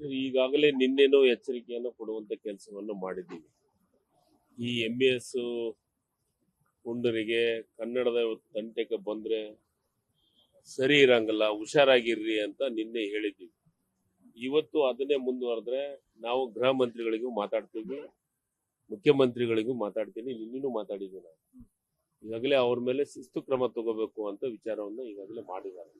ಈಗಾಗಲೇ ನಿನ್ನೆನೂ ಎಚ್ಚರಿಕೆಯನ್ನು ಕೊಡುವಂತ ಕೆಲಸವನ್ನು ಮಾಡಿದ್ದೀವಿ. ಈ MES ಪುಂಡರಿಗೆ ಕನ್ನಡದ ತಂಟೆಗೆ ಬಂದ್ರೆ ಸರಿ ಇರಂಗಿಲ್ಲ, ಹುಷಾರಾಗಿರ್ರಿ ಅಂತ ನಿನ್ನೆ ಹೇಳಿದ್ದೀವಿ. ಇವತ್ತು ಅದನ್ನೇ ಮುಂದುವರೆದ್ರೆ ನಾವು ಗೃಹ ಮಂತ್ರಿಗಳಿಗೂ ಮಾತಾಡ್ತೀವಿ, ಮುಖ್ಯಮಂತ್ರಿಗಳಿಗೂ ಮಾತಾಡ್ತೀನಿ, ನಿನ್ನೆನೂ ಮಾತಾಡಿದ್ದೀನಿ ನಾನು. ಈಗಾಗಲೇ ಅವ್ರ ಮೇಲೆ ಶಿಸ್ತು ಕ್ರಮ ತಗೋಬೇಕು ಅಂತ ವಿಚಾರವನ್ನು ಈಗಾಗಲೇ ಮಾಡಿದ್ದಾರೆ.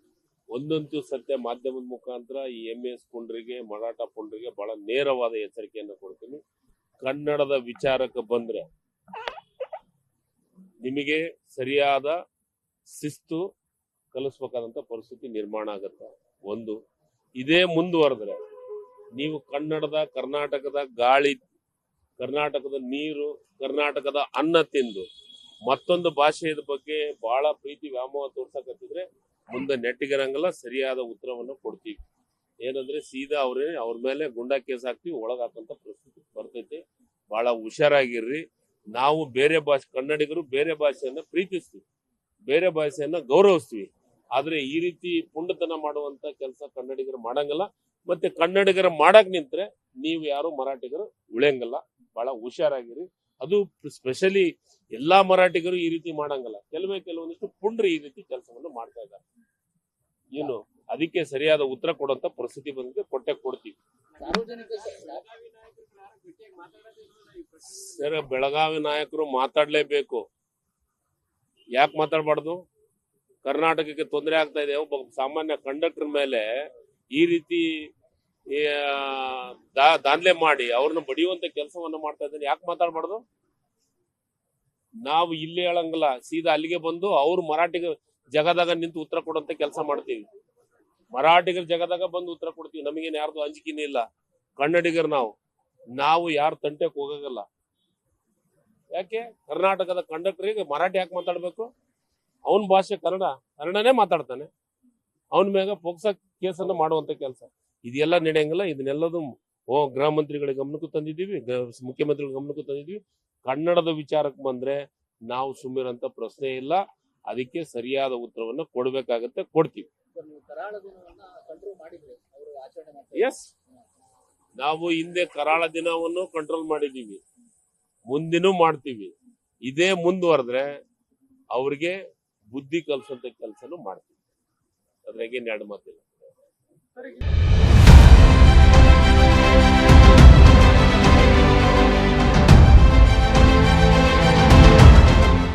ಒಂದಂತೂ ಸತ್ಯ, ಮಾಧ್ಯಮದ ಮುಖಾಂತರ ಈ MES ಪುಂಡರಿಗೆ, ಮರಾಠ ಪುಂಡರಿಗೆ ಬಹಳ ನೇರವಾದ ಎಚ್ಚರಿಕೆಯನ್ನು ಕೊಡ್ತೀನಿ. ಕನ್ನಡದ ವಿಚಾರಕ್ಕೆ ಬಂದ್ರೆ ನಿಮಗೆ ಸರಿಯಾದ ಶಿಸ್ತು ಕಲಿಸ್ಬೇಕಾದಂತ ಪರಿಸ್ಥಿತಿ ನಿರ್ಮಾಣ ಆಗುತ್ತೆ. ಒಂದು, ಇದೇ ಮುಂದುವರೆದ್ರೆ ನೀವು ಕರ್ನಾಟಕದ ಗಾಳಿ, ಕರ್ನಾಟಕದ ನೀರು, ಕರ್ನಾಟಕದ ಅನ್ನ ತಿಂದು ಮತ್ತೊಂದು ಭಾಷೆಯ ಬಗ್ಗೆ ಬಹಳ ಪ್ರೀತಿ ವ್ಯಾಮೋಹ ತೋರ್ಸಕತ್ತಿದ್ರೆ ಮುಂದೆ ನೆಟ್ಟಿಗಿರಂಗಲ್ಲ, ಸರಿಯಾದ ಉತ್ತರವನ್ನು ಕೊಡ್ತೀವಿ. ಏನಂದ್ರೆ ಸೀದಾ ಅವ್ರ ಮೇಲೆ ಗುಂಡಾ ಕೇಸ್ ಹಾಕ್ತಿವಿ, ಒಳಗಾಕಂತ ಪರಿಸ್ಥಿತಿ ಬರ್ತೈತಿ. ಬಹಳ ಹುಷಾರಾಗಿರ್ರಿ. ನಾವು ಬೇರೆ ಭಾಷೆ, ಕನ್ನಡಿಗರು ಬೇರೆ ಭಾಷೆಯನ್ನ ಪ್ರೀತಿಸ್ತೀವಿ, ಬೇರೆ ಭಾಷೆಯನ್ನ ಗೌರವಿಸ್ತೀವಿ. ಆದ್ರೆ ಈ ರೀತಿ ಪುಂಡತನ ಮಾಡುವಂತ ಕೆಲಸ ಕನ್ನಡಿಗರು ಮಾಡಂಗಿಲ್ಲ. ಮತ್ತೆ ಕನ್ನಡಿಗರ ಮಾಡಕ್ ನಿಂತ್ರೆ ನೀವು ಯಾರು ಮರಾಠಿಗರು ಉಳಿಯಂಗಿಲ್ಲ. ಬಹಳ ಹುಷಾರಾಗಿರಿ. ಅದು ಸ್ಪೆಷಲಿ ಎಲ್ಲಾ ಮರಾಠಿಗರು ಈ ರೀತಿ ಮಾಡಂಗಿಲ್ಲ. ಕೆಲವೊಂದಿಷ್ಟು ಪುಂಡ್ರು ಈ ರೀತಿ ಕೆಲಸವನ್ನು ಮಾಡ್ತಾ ಇದ್ದಾರೆ. ಏನು ಅದಕ್ಕೆ ಸರಿಯಾದ ಉತ್ತರ ಕೊಡುವಂತ ಪರಿಸ್ಥಿತಿ ಬಂದಿದೆ, ಕೊಡ್ತೀವಿ. ಸರ್, ಬೆಳಗಾವಿ ನಾಯಕರು ಮಾತಾಡ್ಲೇಬೇಕು. ಯಾಕೆ ಮಾತಾಡ್ಬಾರ್ದು? ಕರ್ನಾಟಕಕ್ಕೆ ತೊಂದರೆ ಆಗ್ತಾ ಇದೆ. ಒಬ್ಬ ಸಾಮಾನ್ಯ ಕಂಡಕ್ಟರ್ ಮೇಲೆ ಈ ರೀತಿ ದಾಂಧಲೆ ಮಾಡಿ ಅವ್ರನ್ನ ಬಡಿಯುವಂತ ಕೆಲಸವನ್ನ ಮಾಡ್ತಾ ಇದ್ದಾರೆ. ಯಾಕೆ ಮಾತಾಡ್ಬಾರ್ದು? ನಾವು ಇಲ್ಲಿ ಹೇಳಂಗಿಲ್ಲ, ಸೀದಾ ಅಲ್ಲಿಗೆ ಬಂದು ಅವ್ರು ಮರಾಠಿಗ ಜಗದಾಗ ನಿಂತು ಉತ್ತರ ಕೊಡುವಂತ ಕೆಲಸ ಮಾಡ್ತೀವಿ. ಮರಾಠಿಗರ ಜಗದಾಗ ಬಂದು ಉತ್ತರ ಕೊಡ್ತೀವಿ. ನಮಗೇನು ಯಾರ್ದು ಅಂಜಿಕೆನೇ ಇಲ್ಲ. ಕನ್ನಡಿಗರು ನಾವು ಯಾರ ತಂಟೆಗೆ ಹೋಗಲ್ಲ. ಯಾಕೆ? ಕರ್ನಾಟಕದ ಕಂಡಕ್ಟರಿಗೆ ಮರಾಠಿ ಯಾಕೆ ಮಾತಾಡ್ಬೇಕು? ಅವನ ಭಾಷೆ ಕನ್ನಡನೇ ಮಾತಾಡ್ತಾನೆ. ಅವನ ಮ್ಯಾಗ ಪೋಕ್ಸಾ ಕೇಸನ್ನು ಮಾಡುವಂತ ಕೆಲಸ ಇದೆಲ್ಲ ನಡೆಯಂಗಿಲ್ಲ. ಇದನ್ನೆಲ್ಲದು ಗೃಹ ಮಂತ್ರಿಗಳ ಗಮನಕ್ಕೂ ತಂದಿದ್ದೀವಿ, ಮುಖ್ಯಮಂತ್ರಿಗಳ ಗಮನಕ್ಕೂ ತಂದಿದ್ದೀವಿ. ಕನ್ನಡದ ವಿಚಾರಕ್ಕೆ ಬಂದ್ರೆ ನಾವು ಸುಮ್ಮಿರಂತ ಪ್ರಶ್ನೆ ಇಲ್ಲ. ಅದಕ್ಕೆ ಸರಿಯಾದ ಉತ್ತರವನ್ನ ಕೊಡ್ಬೇಕಾಗತ್ತೆ, ಕೊಡ್ತೀವಿ. ಎಸ್, ನಾವು ಹಿಂದೆ ಕರಾಳ ದಿನವನ್ನು ಕಂಟ್ರೋಲ್ ಮಾಡಿದ್ದೀವಿ, ಮುಂದಿನೂ ಮಾಡ್ತೀವಿ. ಇದೇ ಮುಂದುವರೆದ್ರೆ ಅವ್ರಿಗೆ ಬುದ್ಧಿ ಕಲಿಸುವಂತ ಕೆಲಸನೂ ಮಾಡ್ತೀವಿ. ಅದ್ರಾಗೇನು ಎರಡು ಮಾತಿಲ್ಲ.